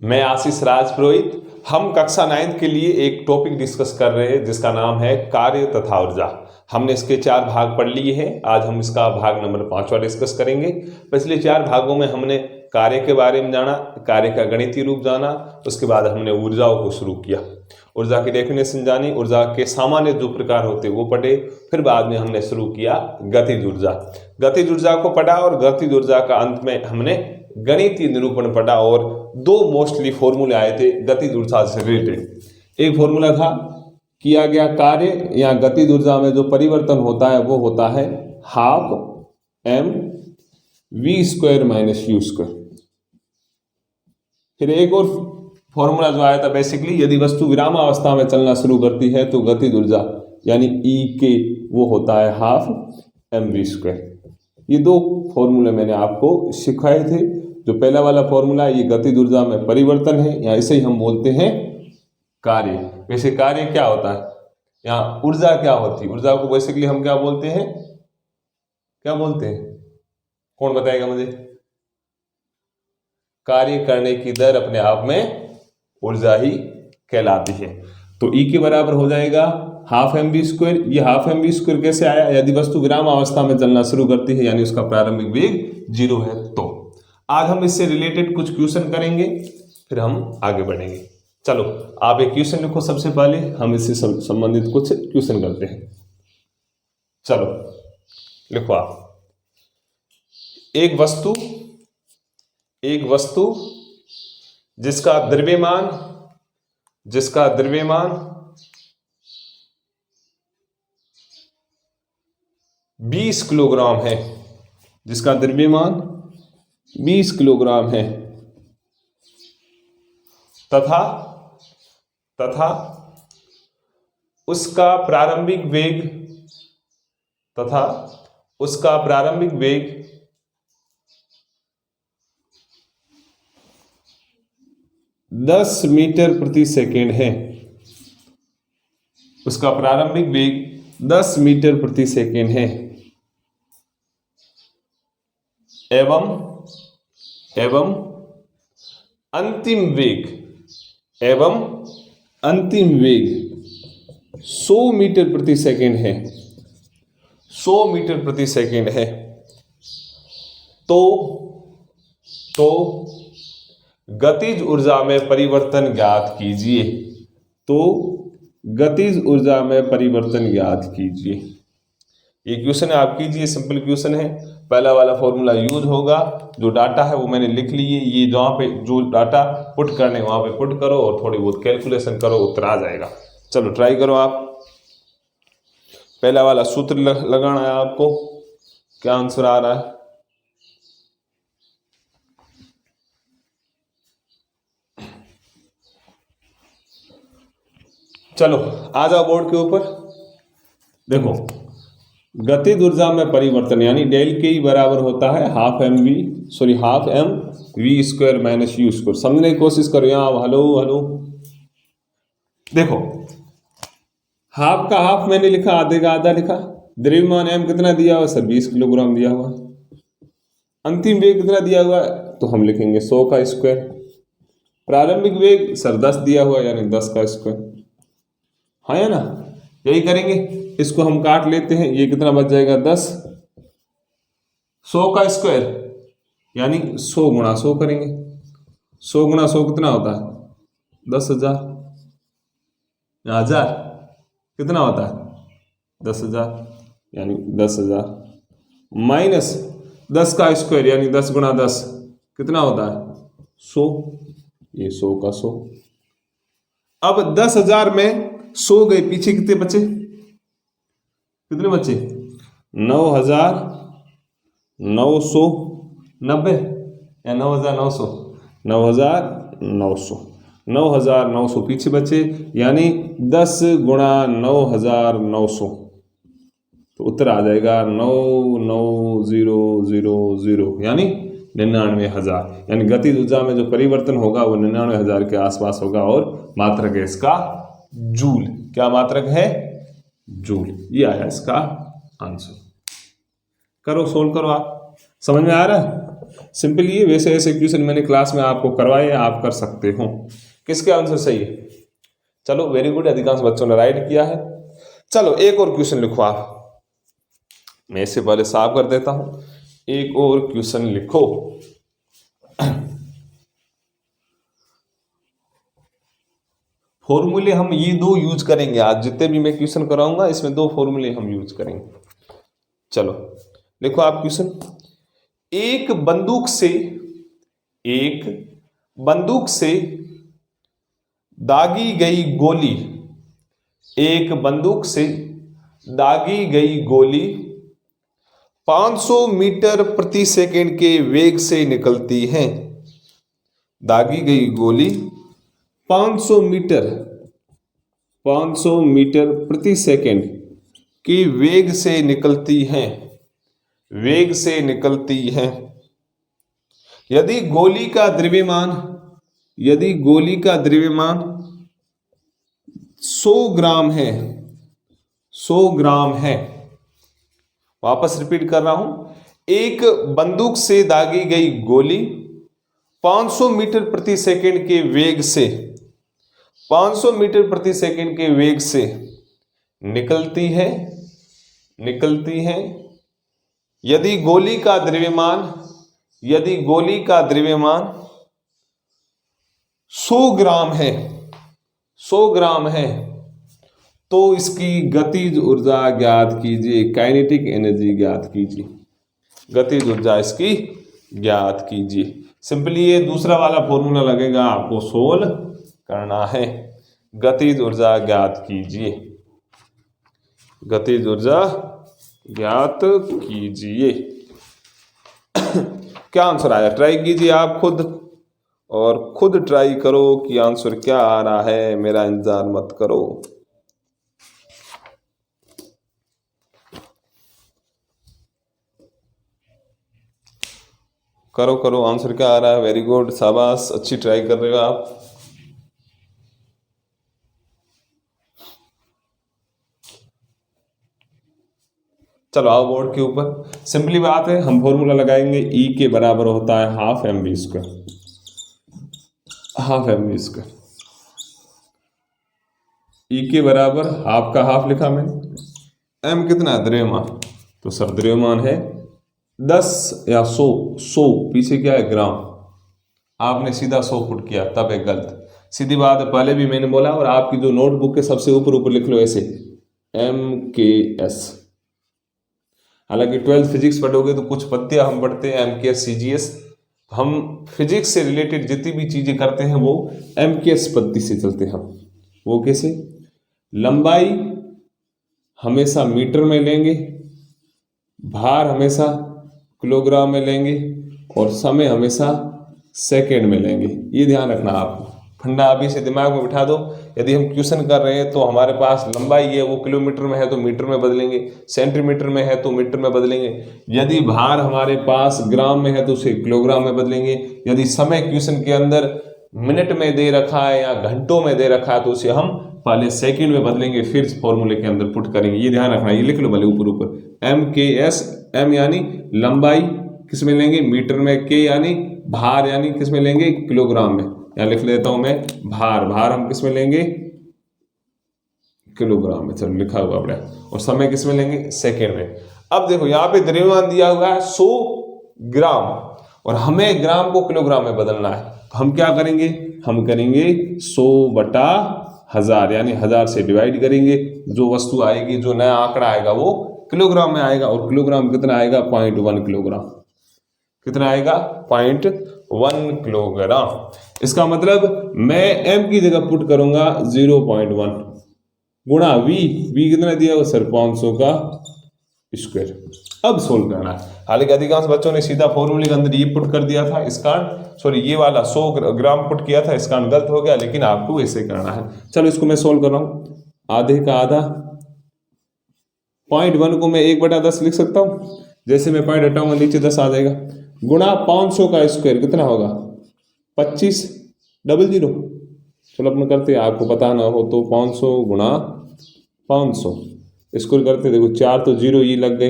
मैं आशीष राजपुरोहित। हम कक्षा 9 के लिए एक टॉपिक डिस्कस कर रहे हैं जिसका नाम है कार्य तथा ऊर्जा। हमने इसके 4 भाग पढ़ लिए हैं। आज हम इसका भाग नंबर 5वां डिस्कस करेंगे। पिछले 4 भागों में हमने कार्य के बारे में जाना, कार्य का गणितीय रूप जाना, उसके बाद हमने ऊर्जाओं को शुरू किया, ऊर्जा की डेफिनेशन जानी, ऊर्जा के सामान्य जो प्रकार होते वो पढ़े, फिर बाद में हमने शुरू किया गतिज ऊर्जा। गतिज ऊर्जा को पढ़ा और गतिज ऊर्जा का अंत में हमने गणितीय निरूपण पढ़ा और 2 मोस्टली फॉर्मूले आए थे गतिज ऊर्जा से रिलेटेड। एक फॉर्मूला था किया गया कार्य या गतिज ऊर्जा में जो परिवर्तन होता है वो होता है हाफ mv² - u²। फिर एक और फॉर्मूला जो आया था बेसिकली, यदि वस्तु विरामावस्था में चलना शुरू करती है तो गतिज ऊर्जा यानी E के वो होता है हाफ mv²। ये 2 फॉर्मूले मैंने आपको सिखाए थे। जो पहला वाला फॉर्मूला ये गतिज ऊर्जा में परिवर्तन है, या इसे ही हम बोलते हैं कार्य। वैसे कार्य क्या होता है या ऊर्जा क्या होती है? ऊर्जा को बेसिकली हम क्या बोलते हैं? कौन बताएगा मुझे? कार्य करने की दर अपने आप में ऊर्जा ही कहलाती है। तो E के बराबर हो जाएगा हाफ mv²। ये हाफ mv² कैसे आया? यदि वस्तु विराम अवस्था में चलना शुरू करती है यानी उसका प्रारंभिक वेग 0 है। तो आज हम इससे रिलेटेड कुछ क्वेश्चन करेंगे, फिर हम आगे बढ़ेंगे। चलो आप एक क्वेश्चन लिखो, सबसे पहले हम इससे संबंधित कुछ क्वेश्चन करते हैं। चलो लिखो आप। एक वस्तु जिसका द्रव्यमान 20 किलोग्राम है, जिसका द्रव्यमान 20 किलोग्राम है तथा उसका प्रारंभिक वेग 10 मीटर प्रति सेकेंड है। उसका प्रारंभिक वेग 10 मीटर प्रति सेकेंड है एवं अंतिम वेग 100 मीटर प्रति सेकेंड है। 100 मीटर प्रति सेकेंड है। तो गतिज ऊर्जा में परिवर्तन ज्ञात कीजिए। ये क्वेश्चन है, आप कीजिए। सिंपल क्वेश्चन है। पहला वाला फॉर्मूला यूज होगा, जो डाटा है वो मैंने लिख लिए। ये जहाँ पे जो डाटा पुट करने वहां पे पुट करो और थोड़ी बहुत कैलकुलेशन करो, उत्तर आ जाएगा। चलो ट्राई करो आप। पहला वाला सूत्र लगाना है आपको। क्या आंसर आ रहा है? चलो आ जाओ बोर्ड के ऊपर। देखो गतिज ऊर्जा में परिवर्तन यानी डेल के ही बराबर होता है हाफ mv² - u²। समझने की कोशिश करो यहाँ। हेलो देखो, हाफ का हाफ मैंने लिखा, आधे का आधा लिखा। द्रव्यमान m कितना दिया हुआ सर? 20 किलोग्राम दिया हुआ। अंतिम वेग कितना दिया हुआ है? तो हम लिखेंगे 100 का स्क्वायर। प्रारंभिक वेग सर 10 दिया हुआ यानी 10 का स्क्वायर। हाँ या ना? यही करेंगे। इसको हम काट लेते हैं। ये कितना बच जाएगा? 10। 100 का स्क्वायर यानी 100 गुणा 100 करेंगे। 100 गुणा 100 कितना होता है? 10,000। 1000 कितना होता है? 10,000 यानी 10,000 माइनस 10 का स्क्वायर यानी 10 गुणा 10 कितना होता है? 100। ये 100 का 100। अब 10,000 में 100 गए, पीछे कितने बचे? 9,990 या 9,900? 9,900 पीछे बचे यानी 10 गुणा 9,900। तो उत्तर आ जाएगा 99,000 यानी 99,000। यानी गतिज ऊर्जा में जो परिवर्तन होगा वो 99,000 के आसपास होगा और मात्रक है इसका जूल। क्या मात्रक है? जूल। ये आया इसका आंसर। करो, सोल्व करो आप। समझ में आ रहा है? सिंपल ये, वैसे ऐसे क्वेश्चन मैंने क्लास में आपको करवाए, आप कर सकते हो। किसके आंसर सही है? चलो वेरी गुड, अधिकांश बच्चों ने राइट किया है। चलो एक और क्वेश्चन लिखो आप, मैं इससे पहले साफ कर देता हूं। एक और क्वेश्चन लिखो। फॉर्मूले हम ये दो यूज करेंगे आज, जितने भी मैं क्वेश्चन कराऊंगा इसमें दो फॉर्मूले हम यूज करेंगे। चलो देखो आप क्वेश्चन, एक बंदूक से दागी गई गोली, एक बंदूक से दागी गई गोली 500 मीटर प्रति सेकंड के वेग से निकलती है। दागी गई गोली 500 मीटर प्रति सेकंड के वेग से निकलती है, यदि गोली का द्रव्यमान 100 ग्राम है, वापस रिपीट कर रहा हूं, एक बंदूक से दागी गई गोली 500 मीटर प्रति सेकंड के वेग से 500 मीटर प्रति सेकंड के वेग से निकलती है, यदि गोली का द्रव्यमान 100 ग्राम है तो इसकी गतिज ऊर्जा ज्ञात कीजिए, काइनेटिक एनर्जी ज्ञात कीजिए, गतिज ऊर्जा इसकी ज्ञात कीजिए। सिंपली ये दूसरा वाला फॉर्मूला लगेगा, आपको सोल्व करना है। गतिज ऊर्जा ज्ञात कीजिए, गतिज ऊर्जा ज्ञात कीजिए। क्या आंसर आया? ट्राई कीजिए आप खुद, और खुद ट्राई करो कि आंसर क्या आ रहा है, मेरा इंतजार मत करो। करो आंसर क्या आ रहा है। वेरी गुड, शाबाश, अच्छी ट्राई कर रहे हो आप। चलो आओ बोर्ड के ऊपर। सिंपली बात है, हम फॉर्मूला लगाएंगे, ई के बराबर होता है हाफ एम वी स्क्वायर, ई के बराबर हाफ का हाफ लिखा मैंने, एम कितना है? द्रव्यमान। तो सर द्रव्यमान है 10 या 100 पीछे क्या है? ग्राम। आपने सीधा 100 पुट किया, तब एक गलत। सीधी बात है, पहले भी मैंने बोला, और आपकी जो नोटबुक के सबसे ऊपर लिख लो ऐसे MKS। हालांकि 12th फिजिक्स पढ़ोगे तो कुछ पत्तियां हम पढ़ते हैं MKS CGS, हम फिजिक्स से रिलेटेड जितनी भी चीजें करते हैं वो MKS पद्धति से चलते हैं हम। वो कैसे? लंबाई हमेशा मीटर में लेंगे, भार हमेशा किलोग्राम में लेंगे, और समय हमेशा सेकंड में लेंगे। ये ध्यान रखना आपको, फंडा अभी से दिमाग में बिठा दो। यदि हम क्वेश्चन कर रहे हैं तो हमारे पास लंबाई है वो किलोमीटर में है तो मीटर में बदलेंगे, सेंटीमीटर में है तो मीटर में बदलेंगे, यदि भार हमारे पास ग्राम में है तो उसे किलोग्राम में बदलेंगे, यदि समय क्वेश्चन के अंदर मिनट में दे रखा है या घंटों में दे रखा है तो उसे हम पहले सेकंड में बदलेंगे, फिर फॉर्मूले के अंदर पुट करेंगे। ये ध्यान रखना, ये लिख लो भले ऊपर MKS, M यानी लंबाई किस में लेंगे? मीटर में, के यानी भार यानी किस में लेंगे? किलोग्राम में। यहाँ लिख लेता हूं मैं भार हम किस में लेंगे? किलोग्राम में। चलो लिखा हुआ अपने, और समय किस में लेंगे? सेकंड में। अब देखो यहाँ पे द्रव्यमान दिया हुआ है 100 ग्राम, और हमें ग्राम को किलोग्राम में बदलना है, तो हम क्या करेंगे? हम करेंगे 100/1000, यानी 1000 से डिवाइड करेंगे। जो वस्तु आएगी, जो नया आंकड़ा आएगा वो किलोग्राम में आएगा, और किलोग्राम कितना आएगा? 0.1 किलोग्राम। कितना आएगा? 0.1 किलोग्राम। इसका मतलब मैं m की जगह पुट करूंगा 0.1 गुणा v कितना दिया हुआ सर? 500 का स्क्वायर। अब सोल्व करना है। हालांकि अधिकांश बच्चों ने सीधा फॉर्मूले के अंदर ये पुट कर दिया था, इस कारण सॉरी ये वाला 100 ग्राम पुट किया था, इस कारण गलत हो गया, लेकिन आपको ऐसे करना है। चलो इसको मैं सोल्व कर रहा हूं। आधे का आधा, 0.1 को मैं 1/10 लिख सकता हूं, जैसे मैं पॉइंट हटाऊंगा नीचे 10 आ जाएगा, गुणा 500 का स्क्वायर कितना होगा? 2500। चलो अपन करते हैं, आपको पता ना हो तो 500 गुणा 500 स्क्वायर करते, देखो 4 तो 0 ये लग गए,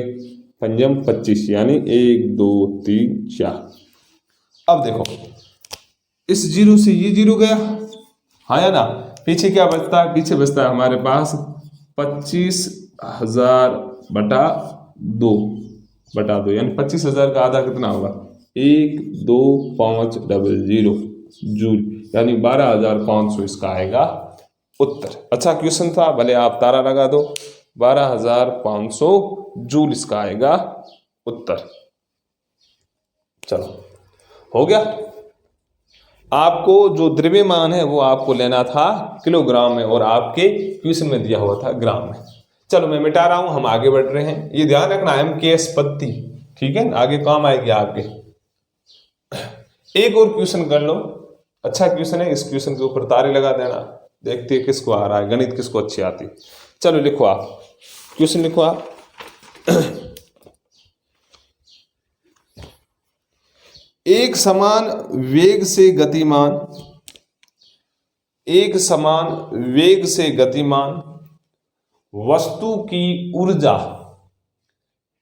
पंजम 25 यानी 1 2 3 4। अब देखो इस जीरो से ये जीरो गया, हाँ या ना, पीछे क्या बचता है, पीछे बचता है हमारे पास 25,000 बटा 2 यानी 25,000 का आधा कितना होगा 12500 जूल यानी 12,500 इसका आएगा उत्तर। अच्छा क्वेश्चन था, भले आप तारा लगा दो, 12,500 जूल इसका आएगा उत्तर। चलो हो गया। आपको जो द्रव्यमान है वो आपको लेना था किलोग्राम में और आपके क्वेश्चन में दिया हुआ था ग्राम में। चलो मैं मिटा रहा हूं, हम आगे बढ़ रहे हैं। ये ध्यान रखना MKS पत्ती, ठीक है, आगे काम आएगी आपके। एक और क्वेश्चन कर लो, अच्छा क्वेश्चन है, इस क्वेश्चन के ऊपर तारे लगा देना, देखते हैं किसको आ रहा है, गणित किसको अच्छी आती। चलो लिखो आप क्वेश्चन, लिखो आप एक समान वेग से गतिमान वस्तु की ऊर्जा,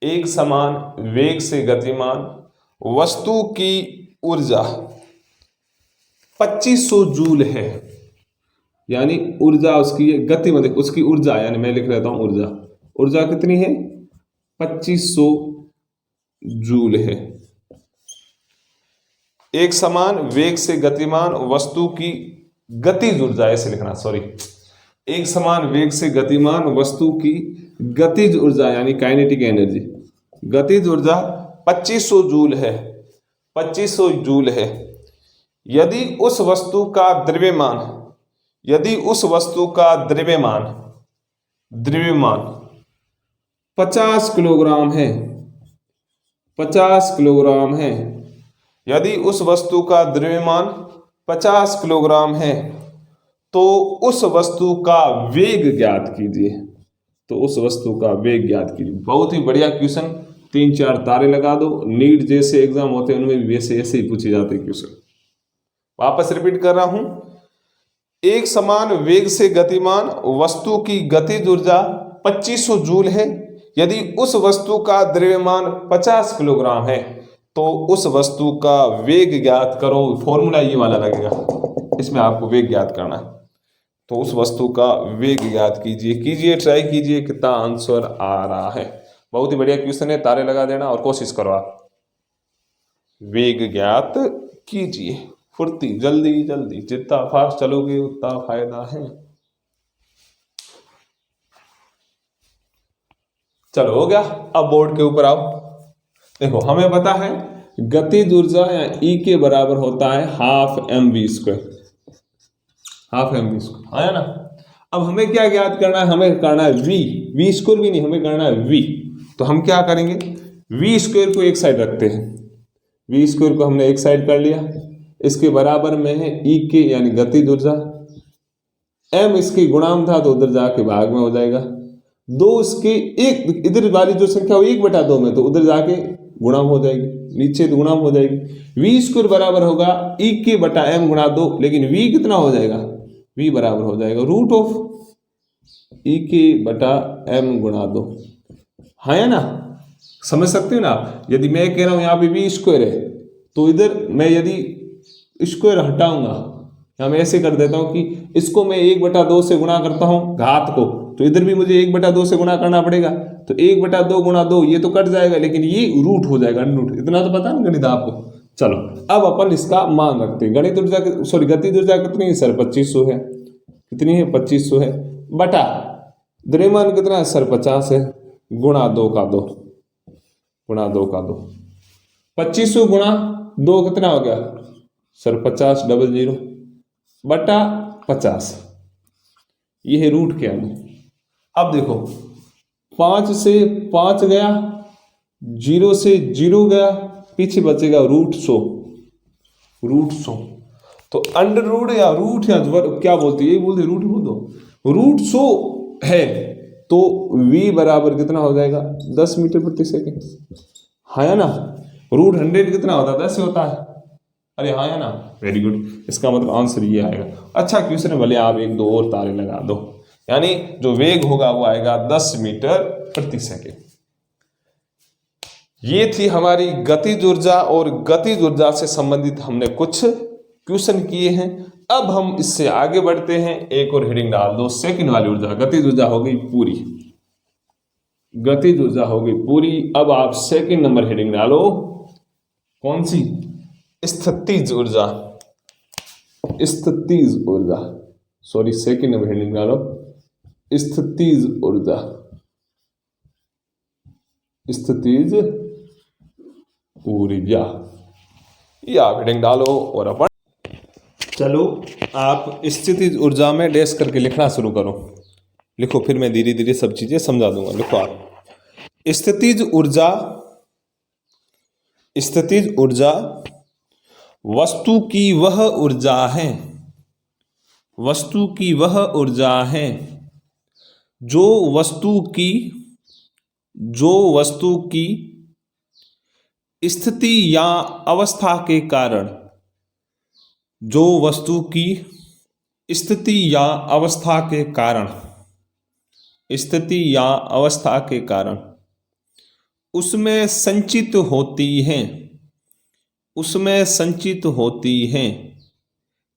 एक समान वेग से गतिमान वस्तु की ऊर्जा 2500 जूल है। यानी ऊर्जा उसकी गति में देखो, उसकी ऊर्जा यानी मैं लिख लेता हूं ऊर्जा कितनी है 2500 जूल है। एक समान वेग से गतिमान वस्तु की गतिज ऊर्जा, ऐसे लिखना, सॉरी, एक समान वेग से गतिमान वस्तु की गतिज ऊर्जा यानी काइनेटिक एनर्जी, गतिज ऊर्जा 2500 जूल है, 2500 जूल है। यदि उस वस्तु का द्रव्यमान 50 किलोग्राम है, 50 किलोग्राम है, यदि उस वस्तु का द्रव्यमान 50 किलोग्राम है तो उस वस्तु का वेग ज्ञात कीजिए, तो उस वस्तु का वेग ज्ञात कीजिए। बहुत ही बढ़िया क्वेश्चन, 3-4 तारे लगा दो। नीट जैसे एग्जाम होते हैं उनमें भी वैसे ऐसे ही पूछे जाते हैं क्वेश्चन। वापस रिपीट कर रहा हूं, एक समान वेग से गतिमान वस्तु की गतिज ऊर्जा 2500 जूल है। यदि उस वस्तु का द्रव्यमान 50 किलोग्राम है तो उस वस्तु का वेग ज्ञात करो। फॉर्मूला ये वाला लगेगा, इसमें आपको वेग ज्ञात करना है, तो उस वस्तु का वेग ज्ञात कीजिए, ट्राई कीजिए कितना आंसर आ रहा है। बहुत ही बढ़िया क्वेश्चन है, तारे लगा देना और कोशिश करो आप वेग ज्ञात कीजिए। फुर्ती, जल्दी जल्दी, जितना फास्ट चलोगे उतना फायदा है। चलो हो गया। अब बोर्ड के ऊपर आओ। देखो हमें पता है गतिज ऊर्जा या E के बराबर होता है ½ mv², ½ mv², आया ना। अब हमें क्या ज्ञात करना है, हमें करना है v² भी नहीं, हमें करना है v। तो हम क्या करेंगे, v² को एक साइड रखते हैं, v² को हमने एक साइड कर लिया, इसके बराबर में है E के यानी गतिज ऊर्जा, m इसकी गुणांक था तो उधर जाके भाग में हो जाएगा, 2 इसके एक, इधर वाली जो संख्या वो 1/2 में, तो उधर जाके गुणांक हो जाएगी, नीचे तो गुणांक हो जाएगी। v² बराबर होगा E के बटा m गुणा 2, लेकिन v कितना हो जाएगा, v बराबर हो जाएगा √ E के बटा m गुणा 2, हाँ या ना, समझ सकते हो ना। यदि मैं कह रहा हूं यहाँ पे v² है तो इधर मैं यदि स्क्वायर हटाऊंगा, या मैं ऐसे कर देता हूं कि इसको मैं 1/2 से गुणा करता हूं घात को, तो इधर भी मुझे 1/2 से गुणा करना पड़ेगा, तो 1/2 गुणा 2 ये तो कट जाएगा, लेकिन ये रूट हो जाएगा, √ इतना तो पता ना गणित आपको। चलो अब अपन इसका मान रखते हैं। गणित ऊर्जा सॉरी गतिज ऊर्जा कितनी है सर 2500 है, कितनी है 2500 है, बटा द्रव्यमान कितना है सर 50 है, गुणा 2 का 2, गुणा 2 का 2, 2500 गुणा 2 कितना हो गया सर 50 00 बटा 50, ये है रूट के अंदर। अब देखो 5 से 5 गया, 0 से 0 गया, पीछे बचेगा √100, तो √ या रूट या क्या बोलते हैं, बोलते √ बोल दो, √100 है तो v बराबर कितना हो जाएगा 10 मीटर प्रति सेकेंड, हाँ या ना। √100 कितना होता है 10 होता है, अरे हाँ या ना, वेरी गुड, इसका मतलब आंसर ये आएगा। अच्छा क्वेश्चन है, भले आप 1-2 और तारे लगा दो, यानी जो वेग होगा वो आएगा 10 मीटर प्रति सेकेंड। ये थी हमारी गतिज ऊर्जा, और गतिज ऊर्जा से संबंधित हमने कुछ क्वेश्चन किए हैं। अब हम इससे आगे बढ़ते हैं। एक और हेडिंग डाल दो, सेकंड वाली ऊर्जा। गतिज ऊर्जा हो गई पूरी, गतिज ऊर्जा हो गई पूरी। अब आप सेकंड नंबर हेडिंग डालो, कौन सी? स्थितिज ऊर्जा। स्थितिज ऊर्जा, सॉरी सेकंड नंबर हेडिंग डालो, स्थितिज ऊर्जा। स्थितिज ऊर्जा, ये आप हेडिंग डालो। और अपन चलो आप स्थितिज ऊर्जा में डैश करके लिखना शुरू करो। लिखो, फिर मैं धीरे धीरे सब चीजें समझा दूंगा। लिखो आप, स्थितिज ऊर्जा। स्थितिज ऊर्जा वस्तु की वह ऊर्जा है, वस्तु की वह ऊर्जा है जो वस्तु की स्थिति या अवस्था के कारण, जो वस्तु की स्थिति या अवस्था के कारण, स्थिति या अवस्था के कारण उसमें संचित होती हैं, उसमें संचित होती हैं।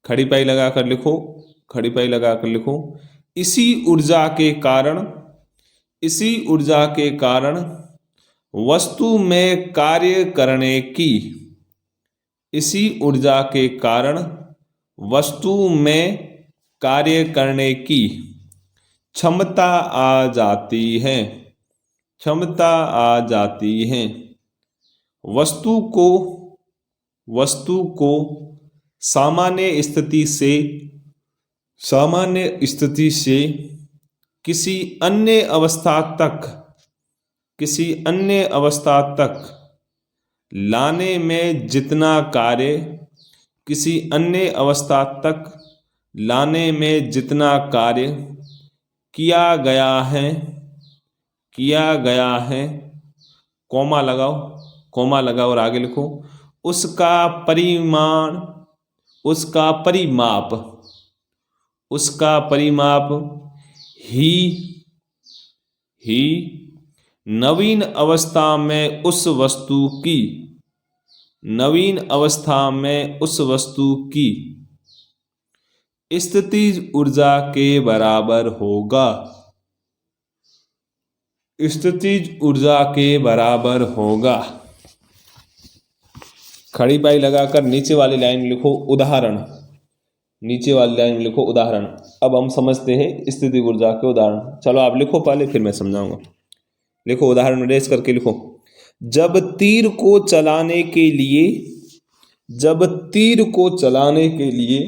खड़ी पाई लगाकर लिखो, खड़ी पाई लगाकर लिखो। इसी ऊर्जा के कारण, इसी ऊर्जा के कारण वस्तु में कार्य करने की, इसी ऊर्जा के कारण वस्तु में कार्य करने की क्षमता आ जाती है, क्षमता आ जाती है। वस्तु को सामान्य स्थिति से किसी अन्य अवस्था तक लाने में जितना कार्य, किसी अन्य अवस्था तक लाने में जितना कार्य किया गया है, कॉमा लगाओ, कॉमा लगाओ और आगे लिखो, उसका परिमाण, उसका परिमाप ही नवीन अवस्था में उस वस्तु की स्थितिज ऊर्जा के बराबर होगा, स्थितिज ऊर्जा के बराबर होगा। खड़ी पाई लगाकर नीचे वाली लाइन में लिखो उदाहरण, नीचे वाली लाइन में लिखो उदाहरण। अब हम समझते हैं स्थितिज ऊर्जा के उदाहरण। चलो आप लिखो पहले, फिर मैं समझाऊंगा। लिखो, उदाहरण में रेस करके लिखो। जब तीर को चलाने के लिए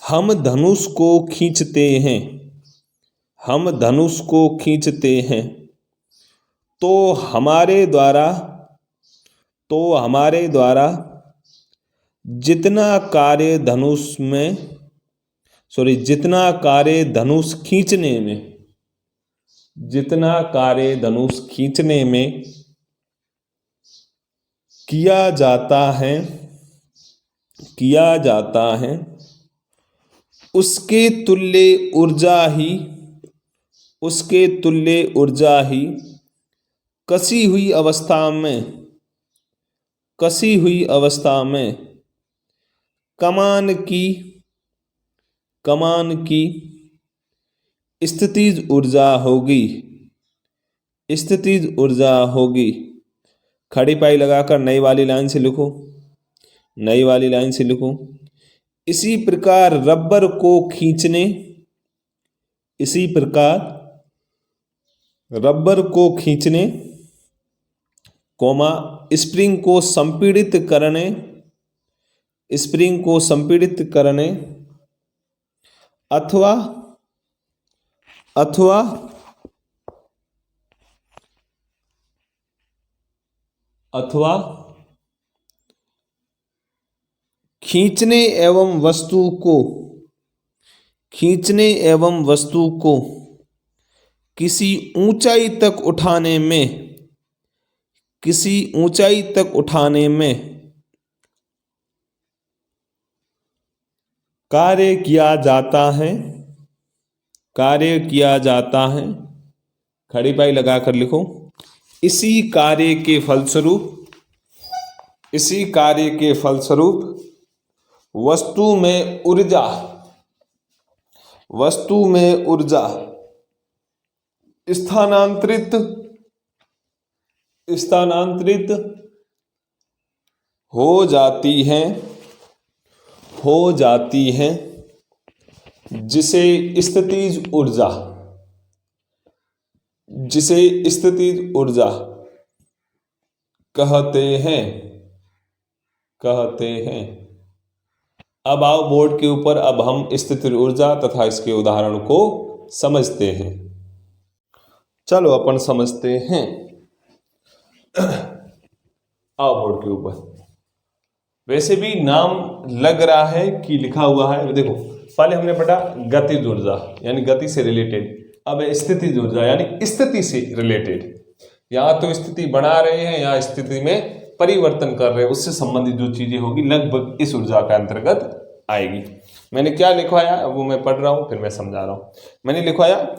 हम धनुष को खींचते हैं, तो हमारे द्वारा जितना कार्य धनुष खींचने में किया जाता है उसके तुल्य ऊर्जा ही कसी हुई अवस्था में कमान की स्थितिज ऊर्जा होगी। खड़ी पाई लगाकर नई वाली लाइन से लिखो, इसी प्रकार रबर को खींचने, स्प्रिंग को संपीड़ित करने अथवा खींचने एवं वस्तु को किसी ऊंचाई तक उठाने में कार्य किया जाता है। खड़ी पाई लगाकर लिखो, इसी कार्य के फलस्वरूप वस्तु में ऊर्जा स्थानांतरित हो जाती है जिसे स्थितिज ऊर्जा कहते हैं। अब आओ बोर्ड के ऊपर, अब हम स्थितिज ऊर्जा तथा इसके उदाहरण को समझते हैं। चलो अपन समझते हैं। आओ बोर्ड के ऊपर। वैसे भी नाम लग रहा है कि लिखा हुआ है, देखो पहले हमने पढ़ा गतिज ऊर्जा यानी गति से रिलेटेड, अब स्थितिज ऊर्जा यानी स्थिति से रिलेटेड। या तो स्थिति बना रहे हैं या स्थिति में परिवर्तन कर रहे हैं, उससे संबंधित जो चीजें होगी लगभग इस ऊर्जा के अंतर्गत आएगी। मैंने क्या लिखवाया वो मैं पढ़ रहा हूं, फिर मैं समझा रहा हूं। मैंने लिखवाया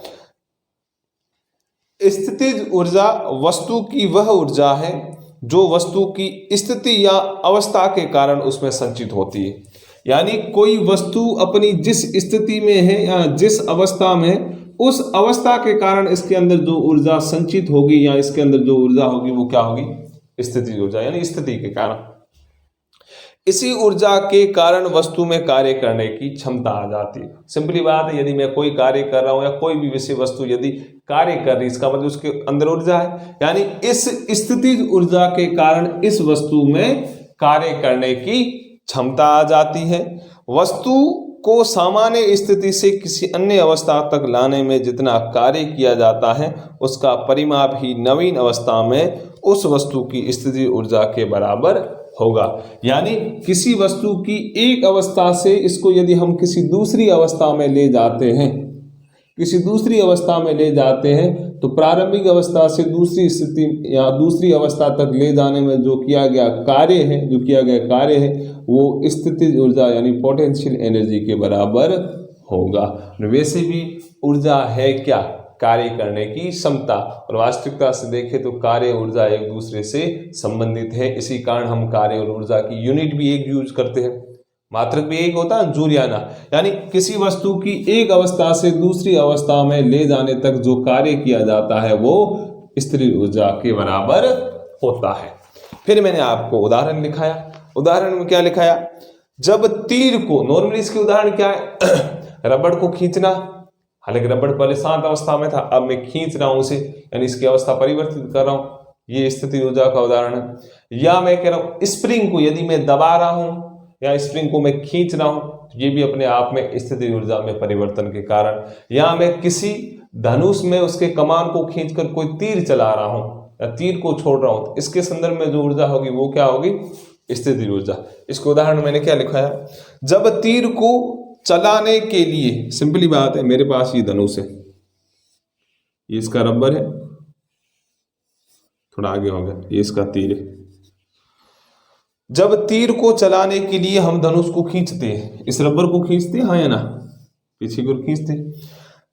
स्थितिज ऊर्जा वस्तु की वह ऊर्जा है जो वस्तु की स्थिति या अवस्था के कारण उसमें संचित होती है। यानी कोई वस्तु अपनी जिस स्थिति में है या जिस अवस्था में है, उस अवस्था के कारण इसके अंदर जो ऊर्जा संचित होगी या इसके अंदर जो ऊर्जा होगी वो क्या होगी? स्थितिज ऊर्जा यानी स्थिति के कारण। इसी ऊर्जा के कारण वस्तु में कार्य करने की क्षमता आ जाती है। सिंपली बात है, यदि मैं कोई कार्य कर रहा हूं या कोई भी विषय वस्तु यदि कार्य कर रही है, इसका मतलब उसके अंदर ऊर्जा है। यानी इस स्थितिज ऊर्जा के कारण इस वस्तु में कार्य करने की क्षमता आ जाती है। वस्तु को सामान्य स्थिति से किसी अन्य अवस्था तक लाने में जितना कार्य किया जाता है उसका परिमाप ही नवीन अवस्था में उस वस्तु की स्थितिज ऊर्जा के बराबर होगा। यानी किसी वस्तु की एक अवस्था से इसको यदि हम किसी दूसरी अवस्था में ले जाते हैं तो प्रारंभिक अवस्था से दूसरी स्थिति या दूसरी अवस्था तक ले जाने में जो किया गया कार्य है वो स्थितिज ऊर्जा यानी पोटेंशियल एनर्जी के बराबर होगा। वैसे भी ऊर्जा है क्या? कार्य करने की क्षमता। और वास्तविकता से देखें तो कार्य ऊर्जा एक दूसरे से संबंधित है। इसी कारण हम कार्य और ऊर्जा की यूनिट भी एक यूज करते हैं, मात्रक भी एक होता है, जूल आना। यानी किसी वस्तु की एक अवस्था से दूसरी अवस्था में ले जाने तक जो कार्य किया जाता है वो स्थितिज ऊर्जा के बराबर होता है। फिर मैंने आपको उदाहरण लिखाया। उदाहरण में क्या लिखाया? जब तीर को, नॉर्मली इसके उदाहरण क्या है? रबड़ को खींचना। हालांकि रबड़ पहले शांत अवस्था में था, अब मैं खींच रहा हूं उसे, यानी इसकी अवस्था परिवर्तित कर रहा हूं। ये स्थितिज ऊर्जा का उदाहरण है। या मैं कह रहा हूं स्प्रिंग को यदि मैं दबा रहा हूं या स्प्रिंग को मैं खींच रहा हूं, तो ये भी अपने आप में स्थितिज ऊर्जा में परिवर्तन के कारण। या मैं किसी धनुष में उसके कमान को खींचकर कोई तीर चला रहा हूं या तीर को छोड़ रहा हूं, तो इसके संदर्भ में जो ऊर्जा होगी वो क्या होगी? स्थितिज ऊर्जा। इसको उदाहरण मैंने क्या लिखा है? जब तीर को चलाने के लिए, सिंपली बात है, मेरे पास ये धनुष है, ये इसका रबर है, थोड़ा आगे हो गया, ये इसका तीर है। जब तीर को चलाने के लिए हम धनुष को खींचते हैं, इस रबर को खींचते हैं, हाँ या ना, पीछे को खींचते हैं।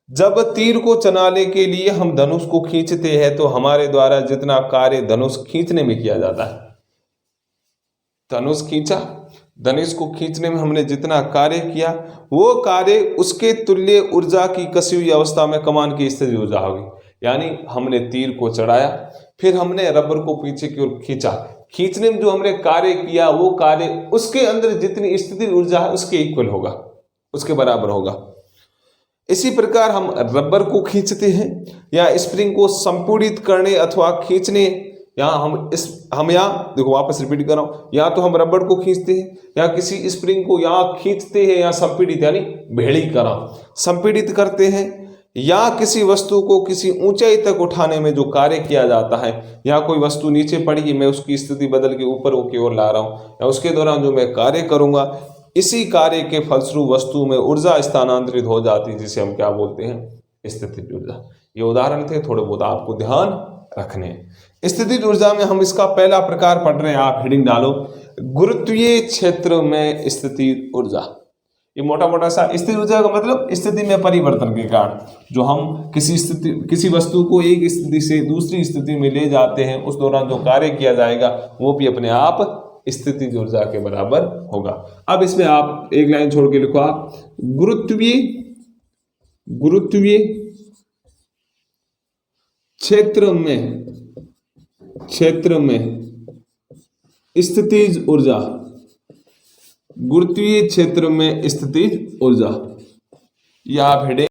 जब तीर को चलाने के लिए हम धनुष को खींचते हैं तो हमारे द्वारा जितना कार्य धनुष खींचने में किया जाता है, धनुष खींचा, धनुष को खींचने में हमने जितना कार्य किया वो कार्य उसके तुल्य ऊर्जा की कसी हुई अवस्था में कमान की स्थितिज ऊर्जा होगी। यानी हमने तीर को चढ़ाया, फिर हमने रबर को पीछे की ओर खींचा, खींचने में जो हमने कार्य किया वो कार्य उसके अंदर जितनी स्थितिज ऊर्जा है उसके इक्वल होगा, उसके बराबर होगा। इसी प्रकार हम रबर को खींचते हैं या स्प्रिंग को संपीड़ित करने अथवा खींचने, हम यहाँ देखो वापस रिपीट कर रहा हूं, या तो हम रबर को खींचते हैं या किसी स्प्रिंग को यहाँ खींचते हैं या संपीड़ित यानी भेड़ी करा संपीड़ित करते हैं, या किसी वस्तु को किसी ऊंचाई तक उठाने में जो कार्य किया जाता है, या कोई वस्तु नीचे पड़ी मैं उसकी स्थिति बदल के ऊपर की ओर ला रहा हूं, या उसके दौरान जो मैं कार्य करूंगा इसी कार्य के फलस्वरूप वस्तु में ऊर्जा स्थानांतरित हो जाती है, जिसे हम क्या बोलते हैं? स्थितिज ऊर्जा। ये उदाहरण थे, थोड़े बहुत आपको ध्यान रखने। स्थितिज ऊर्जा में हम इसका पहला प्रकार पढ़ रहे हैं, आप हेडिंग डालो, गुरुत्वीय क्षेत्र में स्थितिज ऊर्जा। ये मोटा मोटा सा स्थिर ऊर्जा का मतलब स्थिति में परिवर्तन के कारण, जो हम किसी वस्तु को एक स्थिति से दूसरी स्थिति में ले जाते हैं, उस दौरान जो कार्य किया जाएगा वो भी अपने आप स्थितिज ऊर्जा के बराबर होगा। अब इसमें आप एक लाइन छोड़ के लिखो, आप गुरुत्वीय क्षेत्र में स्थितिज ऊर्जा, गुरुत्वीय क्षेत्र में स्थितिज ऊर्जा, या आप हेडिंग